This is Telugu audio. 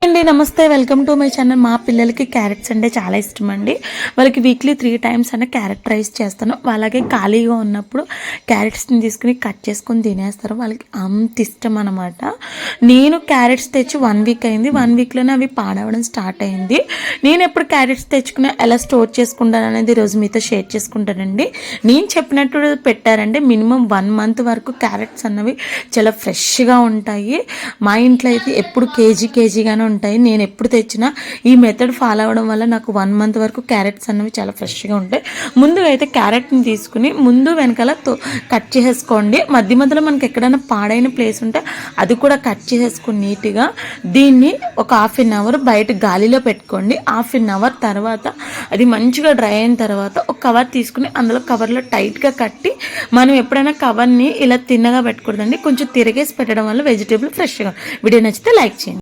అండి నమస్తే, వెల్కమ్ టు మై ఛానల్. మా పిల్లలకి క్యారెట్స్ అంటే చాలా ఇష్టం అండి. వాళ్ళకి వీక్లీ 3 times అన్న క్యారెట్ రైస్ చేస్తాను. అలాగే ఖాళీగా ఉన్నప్పుడు క్యారెట్స్ని తీసుకుని కట్ చేసుకొని తినేస్తారు. వాళ్ళకి అంత ఇష్టం అనమాట. నేను క్యారెట్స్ తెచ్చి 1 week అయింది. 1 weekలోనే అవి పాడవడం స్టార్ట్ అయింది. నేను ఎప్పుడు క్యారెట్స్ తెచ్చుకుని ఎలా స్టోర్ చేసుకుంటాను అనేది ఈరోజు మీతో షేర్ చేసుకుంటానండి. నేను చెప్పినట్టు పెట్టారంటే మినిమం 1 month వరకు క్యారెట్స్ అన్నవి చాలా ఫ్రెష్గా ఉంటాయి. మా ఇంట్లో అయితే ఎప్పుడు కేజీగానే ఉంటాయి. నేను ఎప్పుడు తెచ్చినా ఈ మెథడ్ ఫాలో అవ్వడం వల్ల నాకు 1 month వరకు క్యారెట్స్ అన్నవి చాలా ఫ్రెష్గా ఉంటాయి. ముందుగా అయితే క్యారెట్ని తీసుకుని ముందు వెనకాల కట్ చేసేసుకోండి. మధ్యలో మనకి ఎక్కడైనా పాడైన ప్లేస్ ఉంటే అది కూడా కట్ చేసేసుకుని నీట్గా దీన్ని ఒక 1/2 hour బయట గాలిలో పెట్టుకోండి. 1/2 hour తర్వాత అది మంచిగా డ్రై అయిన తర్వాత ఒక కవర్ తీసుకుని అందులో కవర్లో టైట్గా కట్టి, మనం ఎప్పుడైనా కవర్ని ఇలా తిన్నగా పెట్టకూడదండి, కొంచెం తిరిగేసి పెట్టడం వల్ల వెజిటేబుల్ ఫ్రెష్గా. వీడియో నచ్చితే లైక్ చేయండి.